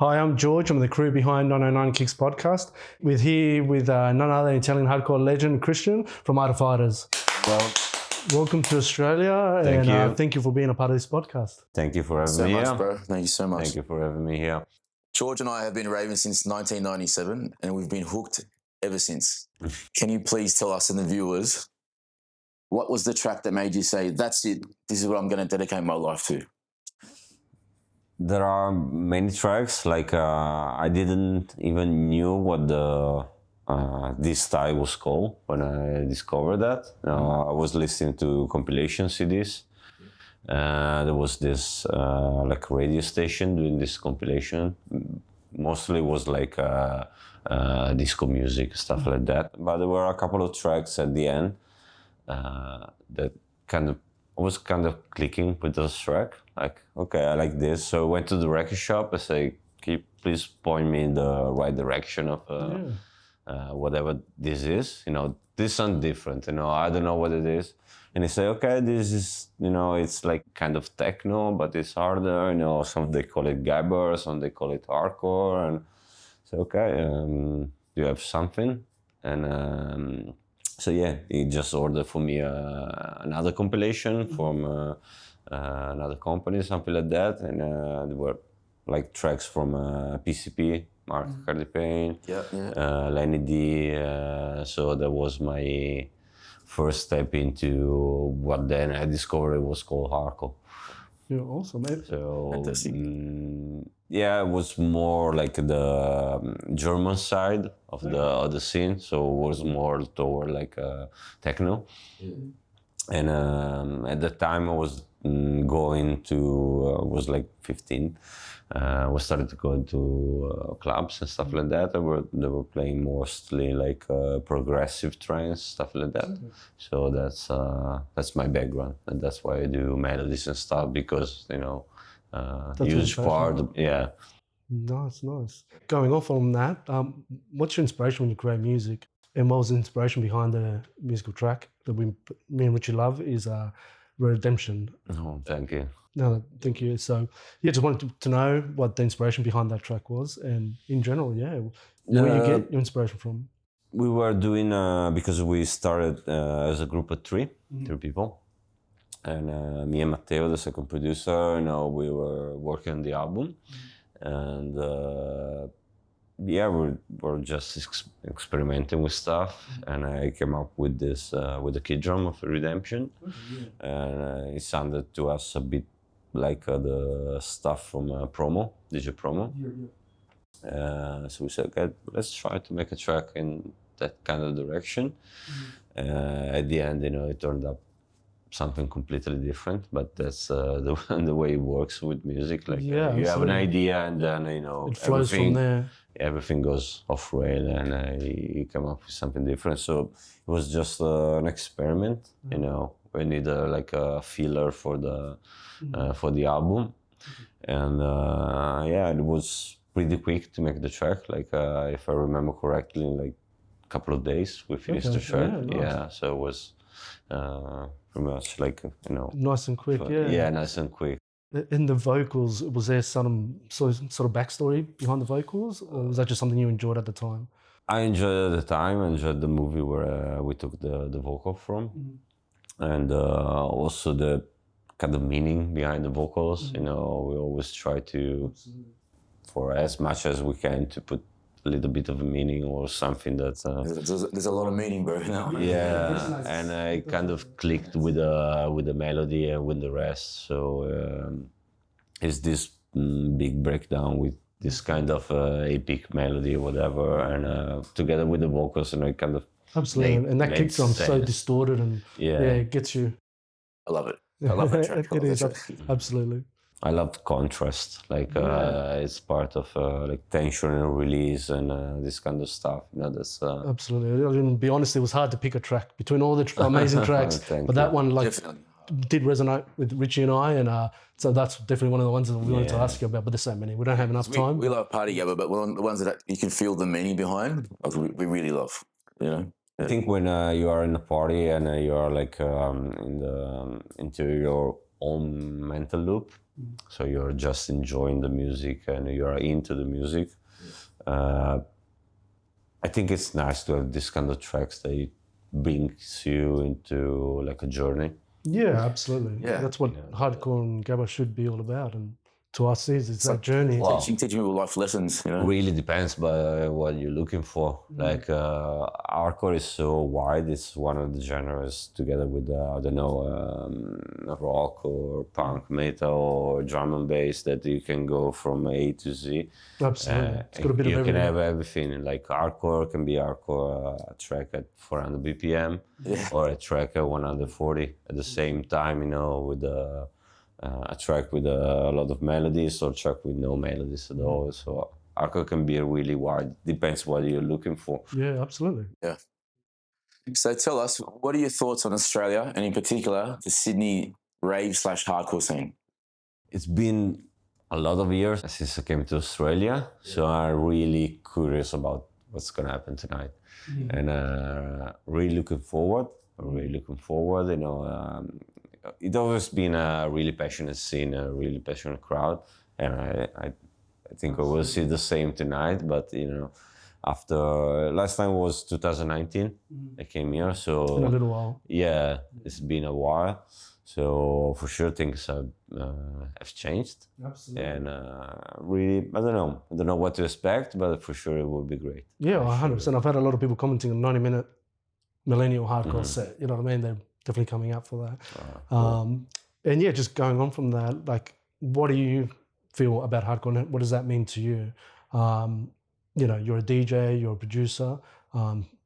Hi, I'm George. I'm the crew behind 909 Kickz podcast. We're here with none other than Italian Hardcore Legend Cristian from Art of Fighters. Well, Welcome to Australia, thank you for being a part of this podcast. thank you for having so me much, here. bro. Thank you so much. Thank you for having me here. George and I have been raving since 1997, and we've been hooked ever since. Can you please tell us and the viewers, what was the track that made you say, that's it, this is what I'm going to dedicate my life to? There are many tracks, like I didn't even knew what this style was called when I discovered that. I was listening to compilation CDs. There was this like radio station doing this compilation. Mostly was like disco music, stuff like that. But there were a couple of tracks at the end that was kind of clicking with this track. Like, okay, I like this. So I went to the record shop. I say, can you please point me in the right direction of whatever this is? You know, this sounds different. You know, I don't know what it is. And they say, okay, this is, you know, it's like kind of techno, but it's harder. You know, some they call it Gabber, some they call it hardcore. And so, okay, do you have something? And so yeah, he just ordered for me another compilation from another company, something like that. And there were like tracks from PCP, Mark Cardi Payne, Lenny D. So that was my first step into what then I discovered was called hardcore. You're awesome, mate. So yeah, it was more like the German side of the scene. So it was more toward like techno. And at the time I was going to was like 15. We started to go into clubs and stuff like that. They were playing mostly like progressive trance, stuff like that. So that's my background, and that's why I do melodies and stuff, because you know, huge part. Yeah. Nice. Going off on that, what's your inspiration when you create music? And what was the inspiration behind the musical track that me and Richie love is Redemption. Oh, thank you. No, thank you. So, yeah, just wanted to know what the inspiration behind that track was, and in general, where you get your inspiration from. We were doing because we started as a group of three people, and me and Matteo, the second producer, you know, we were working on the album, and yeah, we're just experimenting with stuff, and I came up with this with the kid drum of Redemption, and it sounded to us a bit like the stuff from Promo, DJ Promo. So we said, okay, let's try to make a track in that kind of direction. At the end, you know, it turned up something completely different, but that's the way it works with music. Like you have an idea, and then you know it flows from there. Everything goes off rail, and you come up with something different. So it was just an experiment, you know. We needed like a filler for the album, and yeah, it was pretty quick to make the track. Like if I remember correctly, in like a couple of days we finished the track. Yeah, so it was pretty much like, you know, nice and quick. Yeah, nice and quick. In the vocals, was there some sort of backstory behind the vocals, or was that just something you enjoyed at the time? I enjoyed it at the time. I enjoyed the movie where we took the vocal from, and also the kind of meaning behind the vocals. You know, we always try to, for as much as we can, to put a little bit of a meaning or something that there's a lot of meaning, bro, now. Yeah, and I kind of clicked with the melody and with the rest. So it's this big breakdown with this kind of epic melody or whatever, and together with the vocals, and it kind of absolutely, and that kick drum so distorted, and it gets you. I love it. I love that track. It is absolutely. I love contrast, like it's part of like tension and release and this kind of stuff. You know, that's absolutely. I mean, to be honest, it was hard to pick a track between all the amazing tracks, but that one like did resonate with Richie and I, and so that's definitely one of the ones that we wanted to ask you about. But there's so many, we don't have enough time. We love Party Gabber, but the ones that you can feel the meaning behind, we really love. You know. I think when you are in a party and you are like in the interior own mental loop. So you're just enjoying the music and you're into the music. I think it's nice to have this kind of tracks that it brings you into like a journey. Yeah, absolutely. Yeah. That's what hardcore and Gabber should be all about. And to us it's that journey. Wow. Teaching people life lessons, you know. Really depends by what you're looking for. Like hardcore is so wide. It's one of the genres together with I don't know, rock or punk, metal or drum and bass that you can go from A to Z. Absolutely. It's got a bit of you everything. can have everything. Like hardcore can be hardcore, a track at 400 BPM or a track at 140 at the same time, you know, with a track with a lot of melodies or a track with no melodies at all. So hardcore can be really wide. Depends what you're looking for. Yeah, absolutely. Yeah. So tell us, what are your thoughts on Australia and in particular the Sydney rave/hardcore scene? It's been a lot of years since I came to Australia, so I'm really curious about what's gonna happen tonight, and really looking forward. You know, it's always been a really passionate scene, a really passionate crowd, and I think I will see the same tonight. But you know, after last time was 2019, I came here, so In a little while. yeah, it's been a while. So for sure things have changed. Absolutely. And really, I don't know what to expect, but for sure it will be great. Yeah, 100%. I've had a lot of people commenting on 90-minute millennial hardcore set. You know what I mean? They're definitely coming out for that. Cool. And yeah, just going on from that, like, what do you feel about hardcore? What does that mean to you? You know, you're a DJ, you're a producer.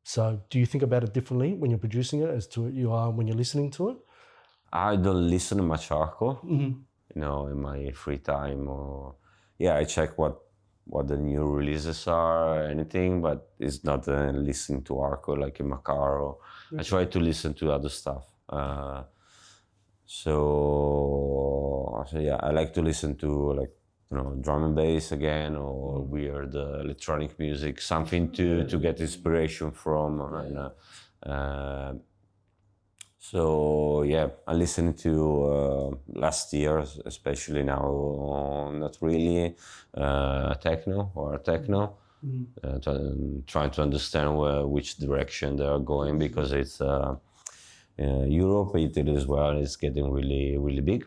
So do you think about it differently when you're producing it as to you are when you're listening to it? I don't listen to much hardcore, you know, in my free time, or I check what the new releases are or anything, but it's not listening to hardcore like in my car, or I try to listen to other stuff. So yeah, I like to listen to, like, you know, drum and bass again, or weird electronic music, something to get inspiration from. And, so yeah, I listened to last year, especially now, not really techno. Trying to understand which direction they are going, because it's Europe, Italy as well, is getting really, really big.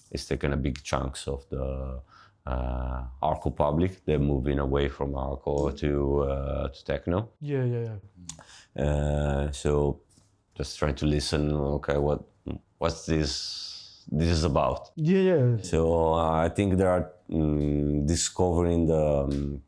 It's taking a big chunks of the hardcore public. They're moving away from hardcore to techno. Yeah. So just trying to listen. Okay, what's this is about? Yeah. So I think they are discovering the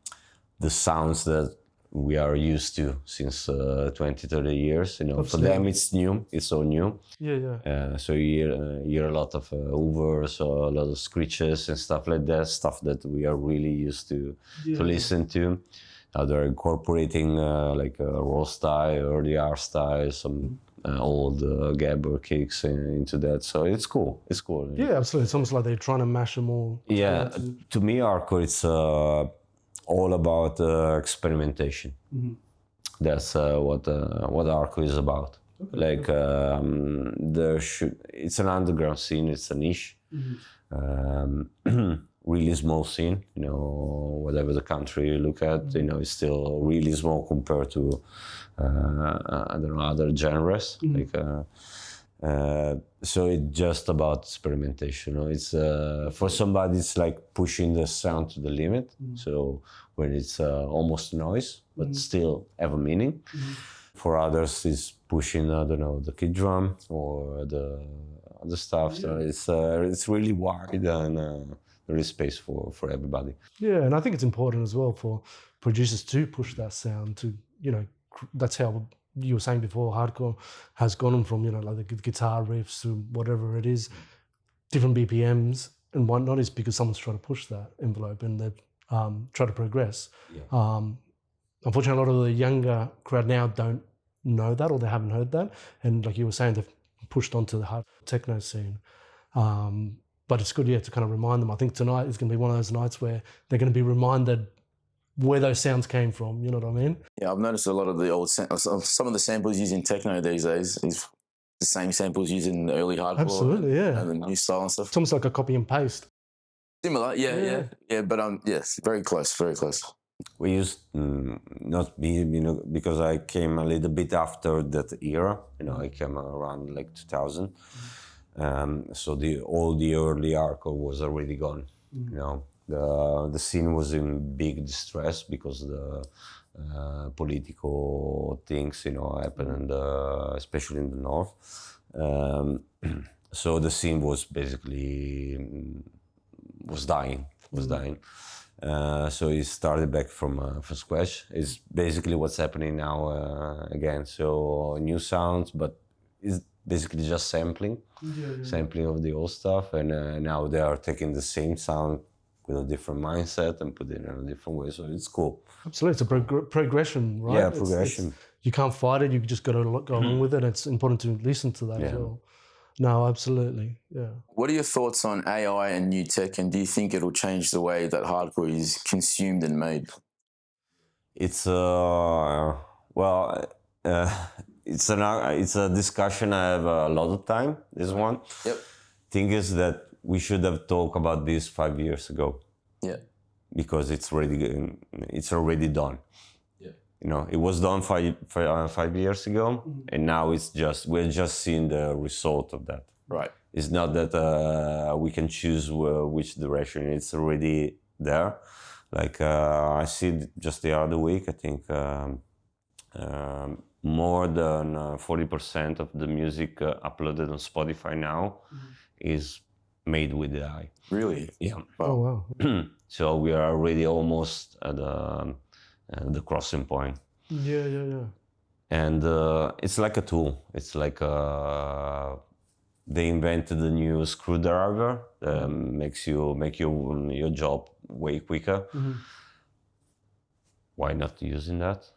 sounds that we are used to since 20-30 years. You know, for them it's new. It's so new. Yeah. So you hear a lot of hoovers, or a lot of screeches and stuff like that. Stuff that we are really used to listen to. Now they're incorporating like raw style, early art style, some old Gabber Kickz into that. So it's cool. It's cool. Yeah, absolutely. It's almost like they're trying to mash them all. Yeah, to me, hardcore, it's all about experimentation. That's what hardcore is about. Okay, like it's an underground scene. It's a niche. Really small scene, you know, whatever the country you look at, you know, it's still really small compared to, I don't know, other genres. Like, so it's just about experimentation. You know? It's for somebody, it's like pushing the sound to the limit. So when it's almost noise, but still have a meaning. For others, it's pushing, I don't know, the kick drum or the other stuff. So it's really wide, and there is space for everybody. Yeah, and I think it's important as well for producers to push that sound to, you know, that's how you were saying before, hardcore has gone from, you know, like the guitar riffs to whatever it is, different BPMs and whatnot, is because someone's trying to push that envelope and they've tried to progress. Unfortunately, a lot of the younger crowd now don't know that, or they haven't heard that. And like you were saying, they've pushed onto the hard techno scene. But it's good, to kind of remind them. I think tonight is going to be one of those nights where they're going to be reminded where those sounds came from. You know what I mean? Yeah, I've noticed a lot of the some of the samples used in techno these days is the same samples used in the early hardcore. Absolutely, yeah. And the new style and stuff. It's almost like a copy and paste. Similar, yeah. But yes, very close, very close. We used not me, because I came a little bit after that era. I came around like 2000. So all the early hardcore was already gone. The scene was in big distress because the political things, happened, especially in the north. So the scene was basically was dying. So it started back from scratch. It's basically what's happening now again. So new sounds, but it's basically just sampling of the old stuff. And now they are taking the same sound with a different mindset and put it in a different way. So it's cool. Absolutely, it's a progression, right? Yeah, progression. You can't fight it. You just got to go along with it. It's important to listen to that as well. No, absolutely, yeah. What are your thoughts on AI and new tech, and do you think it'll change the way that hardcore is consumed and made? It's it's a discussion I have a lot of time. This one. Yep. Thing is that we should have talked about this 5 years ago. Yeah. Because it's already done. It was done 5 years ago, and now we're just seeing the result of that. Right. It's not that we can choose which direction. It's already there. Like I see just the other week, I think more than 40% of the music uploaded on Spotify now is made with AI. Really? Yeah. Oh wow. So we are already almost at the crossing point. Yeah. And it's like a tool. It's like they invented a new screwdriver that make your job way quicker. Why not using that?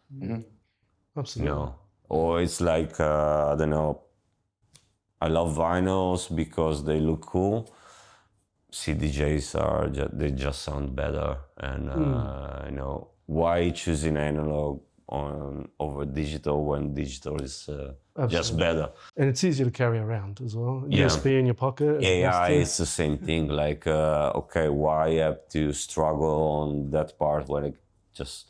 Absolutely. Or it's like I don't know. I love vinyls because they look cool. CDJs they just sound better, and why choosing analog over digital when digital is just better? And it's easier to carry around as well. USB in your pocket. AI is the same thing. Like why I have to struggle on that part when I just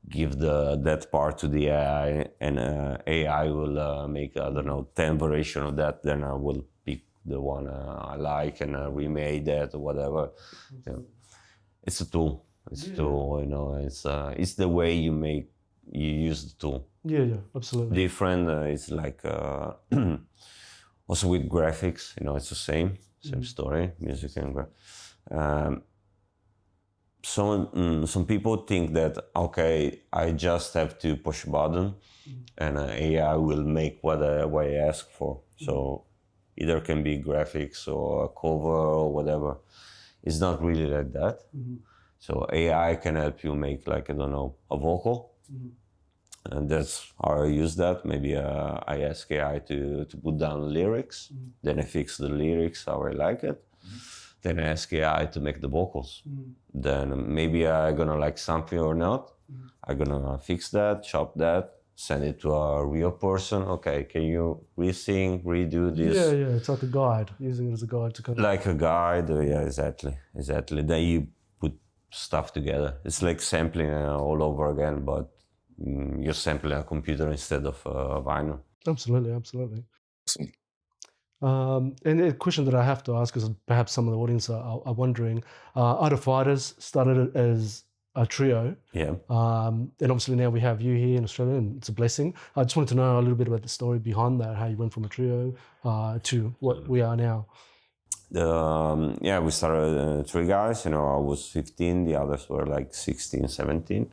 give that part to the AI, and AI will make 10 variation of that. Then I will pick the one I like and remade that or whatever. It's a tool. It's a tool. It's the way you use the tool. Yeah, absolutely. Different. It's like also with graphics. It's the same story. Music and some people think that I just have to push a button and AI will make what I ask for. So either can be graphics or a cover or whatever. It's not really like that. So AI can help you make a vocal, and that's how I use that. Maybe I ask AI to put down lyrics, then I fix the lyrics how I like it. Then I ask AI to make the vocals. Then maybe I'm gonna like something or not. I'm gonna fix that, chop that, send it to a real person. Okay, can you re-sing, redo this? Yeah, it's like a guide, using it as a guide to Like a guide, yeah, exactly. Then you put stuff together. It's like sampling all over again, but you're sampling a computer instead of vinyl. Absolutely. And a question that I have to ask is perhaps some of the audience are wondering, Art of Fighters started it as a trio. Yeah. And obviously now we have you here in Australia, and it's a blessing. I just wanted to know a little bit about the story behind that, how you went from a trio to what we are now. We started 3 guys. I was 15, the others were like 16, 17.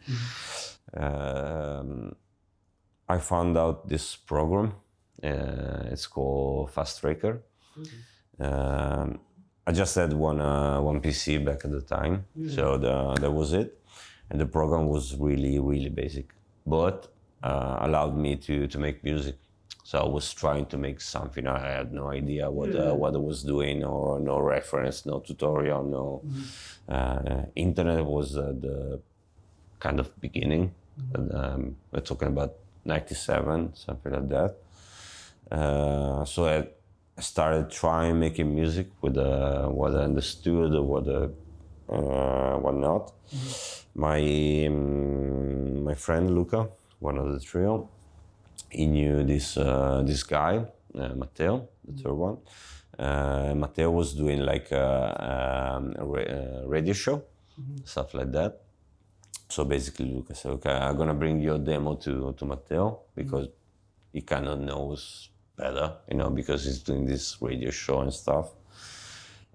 I found out this program. It's called Fast Tracker. I just had one PC back at the time, so that was it. And the program was really, really basic, but allowed me to make music. So I was trying to make something. I had no idea what I was doing, or no reference, no tutorial, no. Internet was the kind of beginning. We're talking about 97, something like that. So I started trying making music with what I understood or what not. My friend Luca, one of the trio, he knew this guy, Matteo, the third one. Matteo was doing like a radio show, stuff like that. So basically, Luca said, "Okay, I'm gonna bring your demo to Matteo because he kind of knows better, because he's doing this radio show and stuff."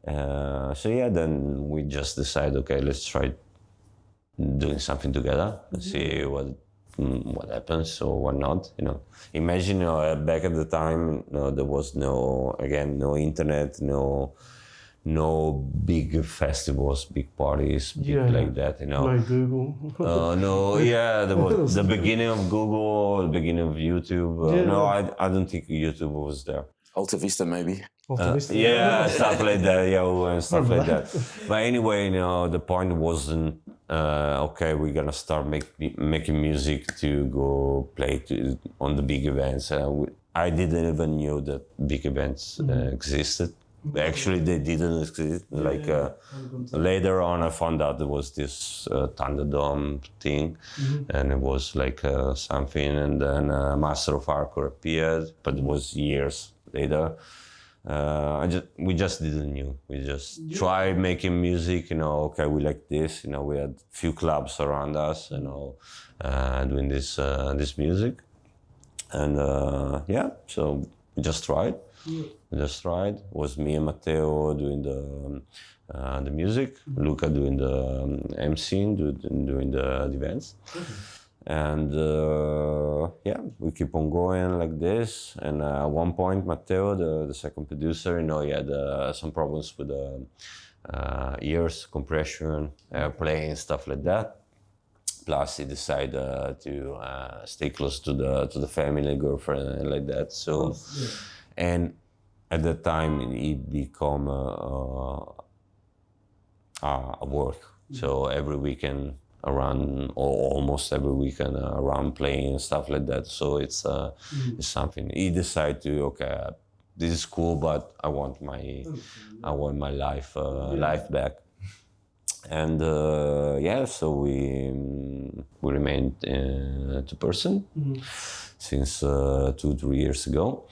So yeah, then we just decided, okay, let's try doing something together and see what happens or what not. Imagine back at the time, there was no internet, no big festivals, big parties, like that. No Google. No, yeah, there was the beginning of Google, the beginning of YouTube. No, I don't think YouTube was there. Alta Vista, maybe. Yeah, stuff like that. Yeah, stuff like that. But anyway, the point wasn't okay. We're gonna start making music to go play on the big events. I didn't even know that big events existed. Actually, they didn't exist. Later on, I found out there was this Thunderdome thing, and it was like something. And then Master of Hardcore appeared, but it was years later. We just didn't know. We just tried making music. Okay, we like this. We had few clubs around us. Doing this music, and so we just tried. It was me and Matteo doing the music, Luca doing the MCing, doing the events. And we keep on going like this. And at one point, Matteo, the second producer, he had some problems with the ears, compression, airplane, stuff like that. Plus, he decided to stay close to the family, girlfriend, and like that. So. And at that time, it became a work. So every weekend around, or almost every weekend around playing and stuff like that. So it's something. He decided to, okay, this is cool, but I want my life back. And so we remained two person. Since 2-3 years ago.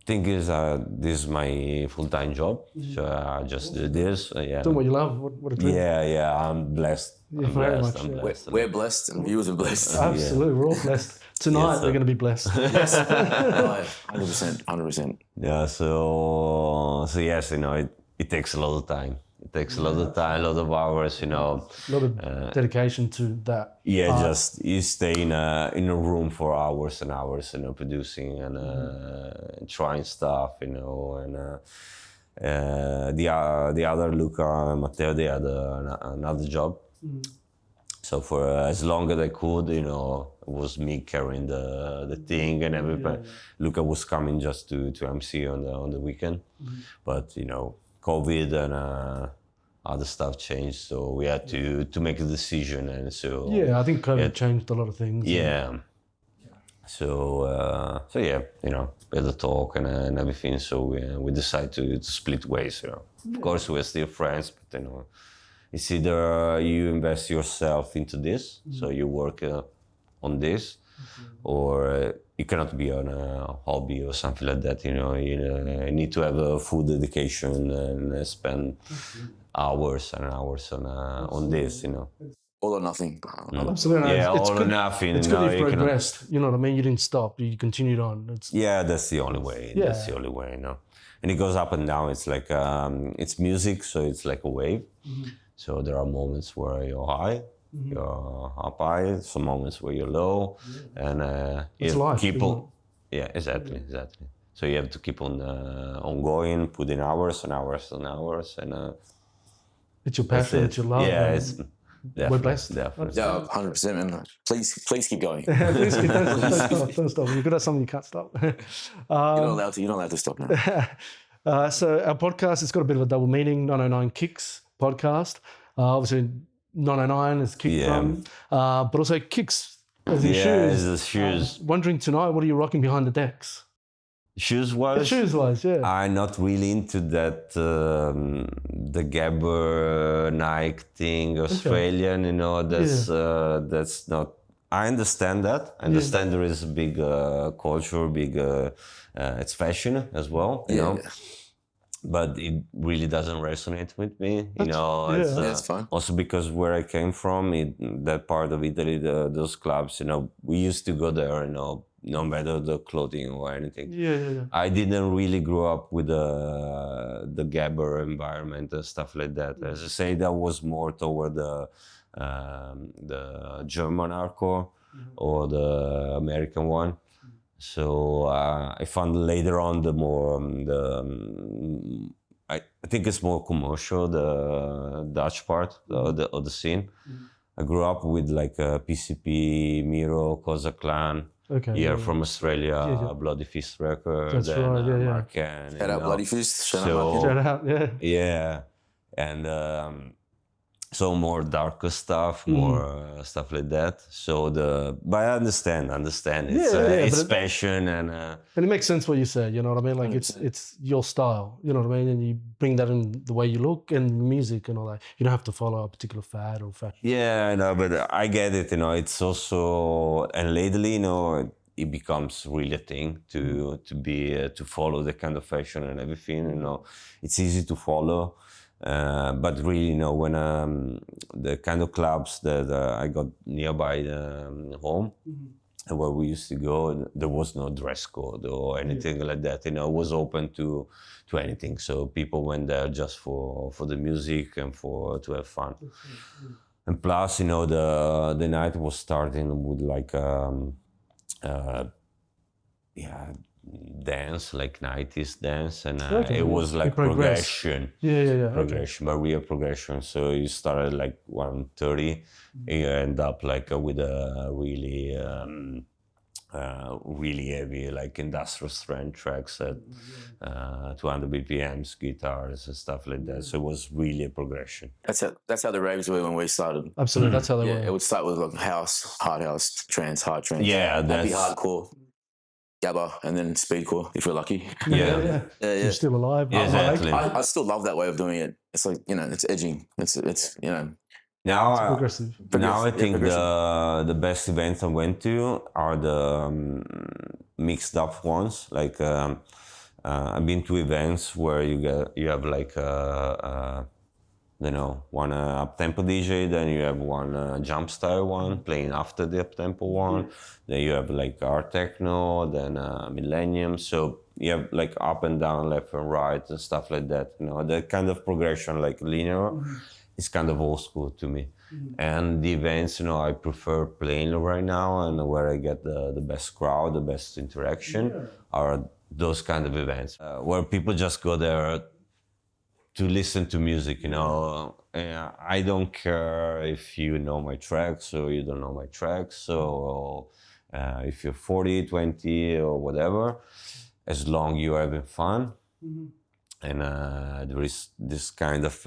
Thing is, this is my full-time job, so I just do this. Doing what you love, what a dream. Yeah, I'm blessed. I'm blessed. We're blessed, and viewers are blessed. Absolutely, we're all blessed. Tonight, we're going to be blessed. Yes, 100%. Yeah, so yes, it takes a lot of time. It takes a lot of time, a lot of hours, A lot of dedication to that. Yeah, just you stay in a room for hours and hours, producing and trying stuff, and the other Luca and Matteo, they had another job. So for as long as I could, it was me carrying the thing and everything. Luca was coming just to MC on the weekend, but COVID and other stuff changed, so we had to make a decision, and so I think COVID changed a lot of things. So we had a talk and everything. So we decided to split ways. Of course, we're still friends, but it's either you invest yourself into this, so you work on this, or it cannot be on a hobby or something like that. You need to have a full dedication and spend hours and hours on this. All or nothing. Absolutely. Yeah, all or nothing. It's good you've progressed. You know what I mean? You didn't stop. You continued on. That's the only way. Yeah. That's the only way. And it goes up and down. It's like it's music, so it's like a wave. So there are moments where you're high. You're up high, some moments where you're low, and it's life, keep on. Yeah, exactly. So you have to keep on going, put in hours and hours and hours, and it's your passion, it's your love. Yeah, it's we're blessed. Definitely. Yeah, 100%, man. Please keep going. Please keep don't stop. You're good at something you can't stop. You're not allowed to stop now. So our podcast has got a bit of a double meaning. 909 Kickz podcast. Obviously, 909 is kick from, but also Kickz As in shoes. the shoes. Wondering tonight, what are you rocking behind the decks? Shoes-wise? Shoes-wise, yeah. I'm not really into that, the Gabber Nike thing, Australian, you know, that's not, I understand that. I understand there is a big culture, it's fashion as well, you know. But it really doesn't resonate with me, you know. It's fine. Also because where I came from, that part of Italy, those clubs, you know, we used to go there, you know, no matter the clothing or anything. I didn't really grow up with the Gabber environment and stuff like that. As I say, that was more toward the German hardcore or the American one. So I found later on the more I think it's more commercial, the Dutch part of the scene. I grew up with like PCP, Miro, Cosa Clan. From Australia, Bloody Fist record. That's right, Marcan, Shout out Bloody Fist. Shout out, yeah. And so more darker stuff, more stuff like that. So but I understand. It's passion and it makes sense what you said. You know what I mean? Like it's your style. You know what I mean? And you bring that in the way you look and music and all that. You don't have to follow a particular fad or fashion. Yeah, I know, but I get it. You know, it's also, and lately, you know, it becomes really a thing to follow the kind of fashion and everything. You know, it's easy to follow. But really, you know, when the kind of clubs that I got nearby home, where we used to go, there was no dress code or anything like that. You know, it was open to anything. So people went there just for the music and to have fun. And plus, you know, the night was starting with like dance, like 90s dance, and it was like progression. Progression, but real progression. So you started like 1:30, and you end up like with a really heavy, like industrial strength tracks at 200 BPMs, guitars and stuff like that. So it was really a progression. That's how the raves were when we started. Absolutely, that's how they were. It would start with like house, hard trance, Yeah, happy hardcore, Gabber, and then speedcore if we're lucky. You're still alive. Yeah, exactly. I still love that way of doing it. It's like, you know, it's edging. It's you know. Now, progressive. Now I think the best events I went to are the mixed up ones. Like I've been to events where you have like you know, one up-tempo DJ, then you have one jump style one playing after the up-tempo one, then you have like art techno, then millennium. So you have like up and down, left and right and stuff like that. You know, that kind of progression, like linear, is kind of old school to me. And the events, you know, I prefer playing right now, and where I get the best crowd, the best interaction are those kind of events where people just go there to listen to music, you know. I don't care if you know my tracks or you don't know my tracks. So if you're 40, 20 or whatever, as long as you're having fun. And there is this kind of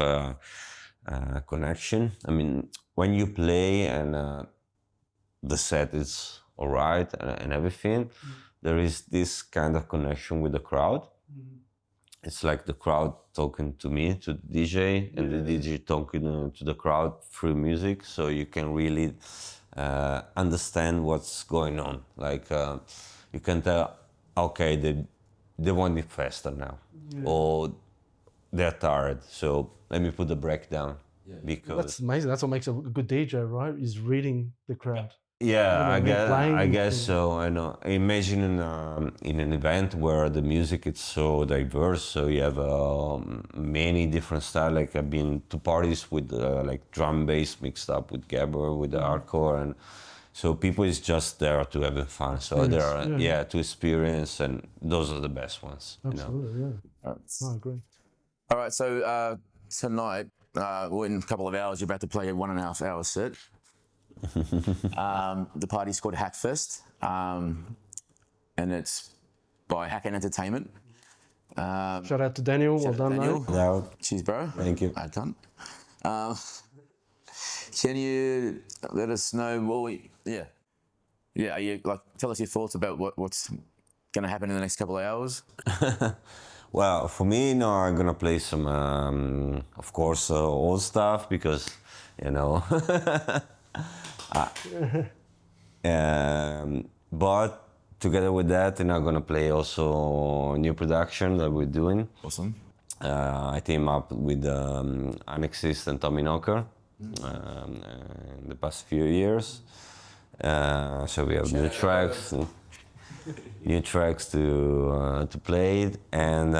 connection. I mean, when you play and the set is all right and everything, there is this kind of connection with the crowd. It's like the crowd talking to me, to the DJ, and the DJ talking to the crowd through music. So you can really understand what's going on. Like you can tell, okay, they want it faster now, or they're tired. So let me put the break down. Because that's amazing. That's what makes a good DJ, right? Is reading the crowd. Yeah, I guess so. I know. Imagine in an event where the music is so diverse, so you have many different styles. Like I've been to parties with like drum bass mixed up with Gabber, with the hardcore, and so people is just there to have fun. So they're to experience, and those are the best ones. Absolutely, you know? I agree. All right, so tonight, in a couple of hours, you're about to play a 1.5 hour set. The party's called Hackfest, and it's by Hack and Entertainment. Shout out to Daniel. Well done, Daniel. No. Cheers, bro. Thank you. I can't. Can you let us know? Yeah, tell us your thoughts about what's going to happen in the next couple of hours. Well, for me, I'm gonna play some, of course, old stuff because, you know. But together with that, I'm gonna play also new production that we're doing. Awesome. I team up with Annexist and Tommy Knocker in the past few years. So we have new tracks to play, and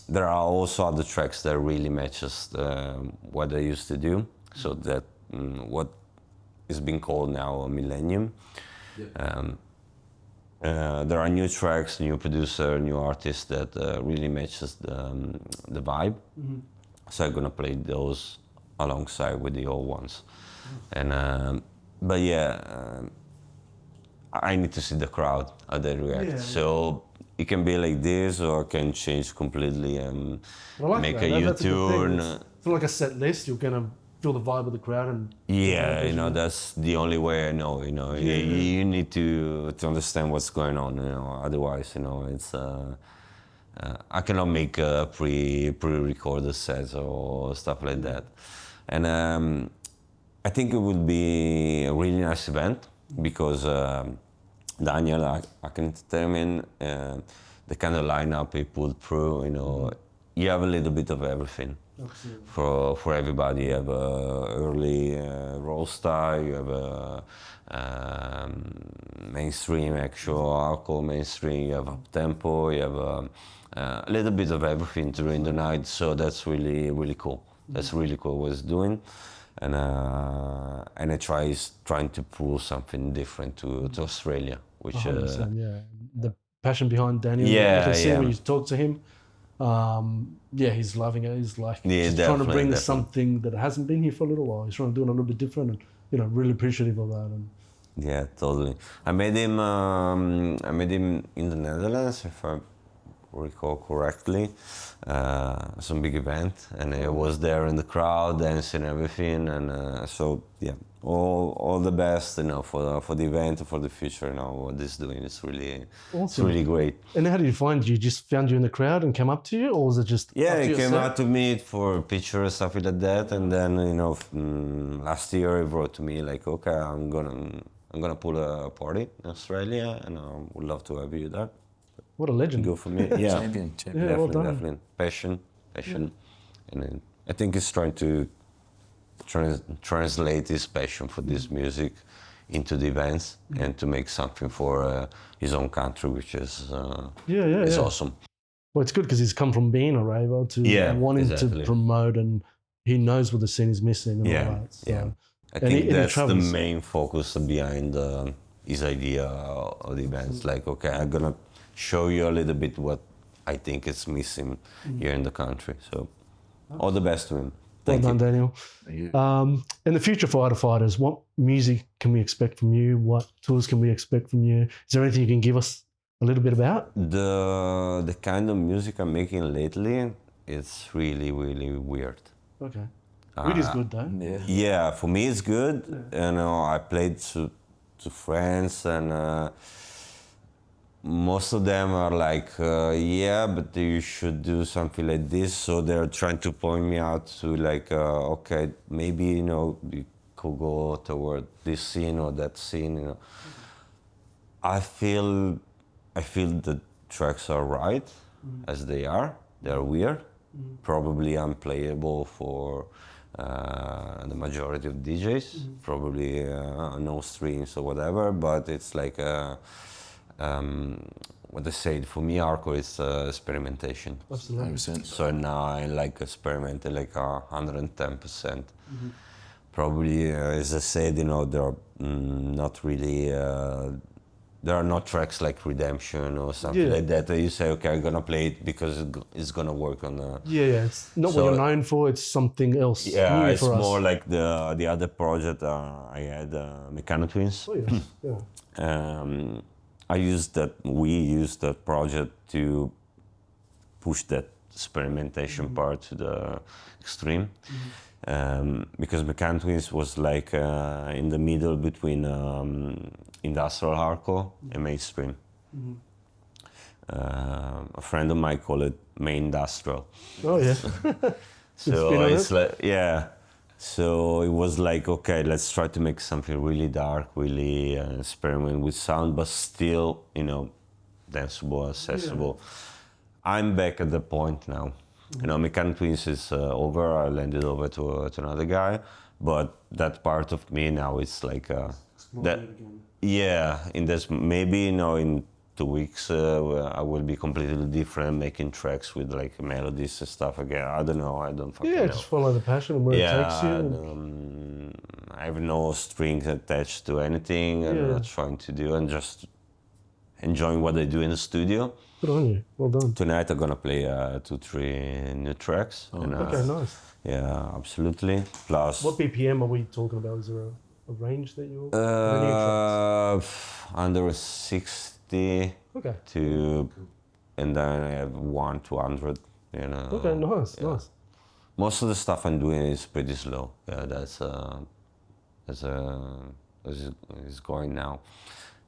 there are also other tracks that really matches what I used to do. So that what is being called now a millennium. There are new tracks, new producer, new artists that really matches the vibe. So I'm gonna play those alongside with the old ones, and but yeah. I need to see the crowd, how they react. So it can be like this, or it can change completely and make a U-turn. It's not like a set list. You're gonna feel the vibe of the crowd and. Yeah, that's the only way I know. You need to understand what's going on. Otherwise, it's. I cannot make a pre-recorded sets or stuff like that, and I think it will be a really nice event. Because Daniel, I can determine the kind of lineup he put through. You have a little bit of everything. Absolutely. For everybody. You have a early roll style. You have a mainstream, actual hardcore mainstream. You have up tempo. You have a little bit of everything during the night. So that's really really cool. That's really cool what he's doing. And I trying to pull something different to Australia, which 100%, yeah, the passion behind Daniel. Yeah, you can see yeah. when you talk to him. He's loving it. He's like just trying to definitely, bring definitely. something that hasn't been here for a little while. He's trying to do it a little bit different, and really appreciative of that. And Yeah, totally. I met him in the Netherlands, if I recall correctly, some big event, and I was there in the crowd, dancing and everything, and so yeah, all the best, for the event and for the future. What this doing is really, Awesome. It's really great. And how did you find? You just found you in the crowd and came up to you, or was it just Yeah, after he your came set? out to me for pictures, stuff like that, and then last year he wrote to me like, okay, I'm gonna pull a party in Australia, and I would love to have you there. What a legend! Go for me, yeah, Champion. Yeah, well done. definitely, passion, and then I think he's trying to translate his passion for this music into the events and to make something for his own country, which is is awesome. Well, it's good because he's come from being a raver to wanting to promote, and he knows what the scene is missing and all that. So. Yeah. I think that's the main focus behind his idea of the events. Like, okay, I'm gonna show you a little bit what I think is missing here in the country. So, all the best to him. Thank well done, Daniel. Thank you. In the future for Idle Fighters, what music can we expect from you? What tools can we expect from you? Is there anything you can give us a little bit about? The kind of music I'm making lately, it's really, really weird. Okay. Weed is good though. Yeah, for me it's good. I played to friends, and most of them are like, but you should do something like this. So they're trying to point me out to like, okay, maybe you could go toward this scene or that scene. I feel the tracks are right as they are. They're weird, probably unplayable for the majority of DJs, probably no strings or whatever, but it's like what they say, for me hardcore is experimentation. Absolutely. 100%. So now I like experimenting like 110%. Probably, as I said, there are not really there are not tracks like Redemption or something like that you say, okay, I'm gonna play it because it's gonna work on the... Yeah, it's not what you're known for, it's something else. Yeah, new it's for us. more like the other project I had, Mechano Twins. Oh, yes. Yeah. We used that project to push that experimentation part to the extreme. because Mechanic Twins was like in the middle between industrial hardcore and mainstream. A friend of mine called it main industrial. Oh yeah. So it's like, yeah. So it was like, okay, let's try to make something really dark, really experiment with sound, but still, you know, danceable, accessible. Yeah. I'm back at the point now. You know, Mechanic Twins is over. I landed over to another guy, but that part of me now is like that. Yeah, in this maybe, you know, in 2 weeks I will be completely different, making tracks with like melodies and stuff again. I don't know. I don't fucking know. Just follow the passion and where it takes you. I have no strings attached to anything. I'm not trying to do, and just enjoying what I do in the studio. Good on you. Well done. Tonight I'm gonna play 2-3 new tracks. Oh, and, okay, nice. Yeah, absolutely. Plus, what BPM are we talking about? Is there a range that you're? Under 60. Okay. And then I have 1-200. You know. Okay, nice, nice. Most of the stuff I'm doing is pretty slow. Yeah, that's is going now,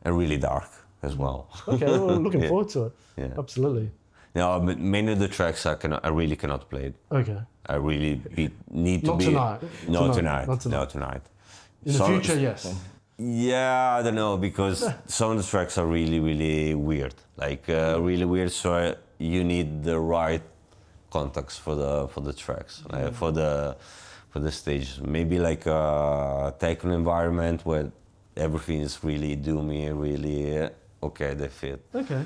and really dark as well. Okay, well, looking forward to it. Yeah, absolutely. No, but many of the tracks I really cannot play it. Okay. I really need to Not be. tonight. Not tonight. Not tonight. Not tonight. In the future, yes. Yeah, I don't know, because some of the tracks are really, really weird. Like really weird. So you need the right context for the tracks, for the stage. Maybe like a techno environment where everything is really doomy, really okay. They fit. Okay.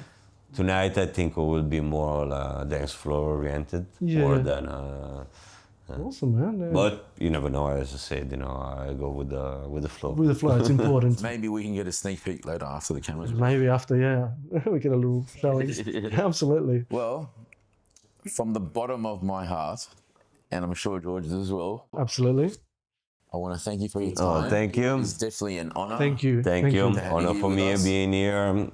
Tonight, I think it will be more dance floor oriented, more than. Awesome, man. Yeah. But you never know. As I said, you know, I go with the flow. With the flow, it's important. Maybe we can get a sneak peek later after the cameras. Maybe after, we get a little showing. Absolutely. Well, from the bottom of my heart, and I'm sure George's as well. Absolutely. I want to thank you for your time. Oh, thank you. It's definitely an honor. Thank you. Thank you. Honor for me us. being here.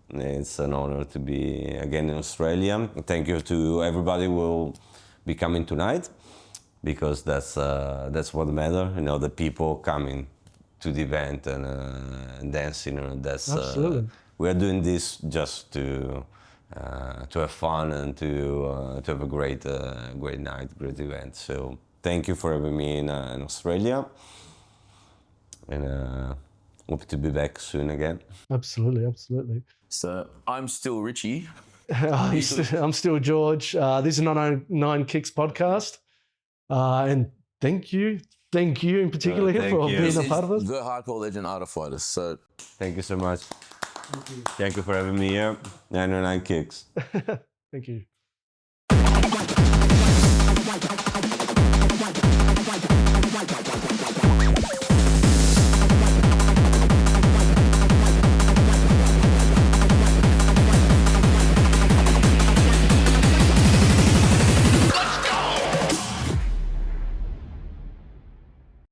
It's an honor to be again in Australia. Thank you to everybody who will be coming tonight, because that's what matters. You know, the people coming to the event and dancing. That's absolutely. We are doing this just to have fun and to have a great night, great event. So thank you for having me in Australia, and hope to be back soon again. Absolutely, absolutely. So I'm still Richie. I'm still George. This is 909 Kickz podcast. And thank you in particular for being a part of it. The Hardcore Legend Art of Fighters. So thank you so much. Thank you for having me here. 909 Kickz. Thank you.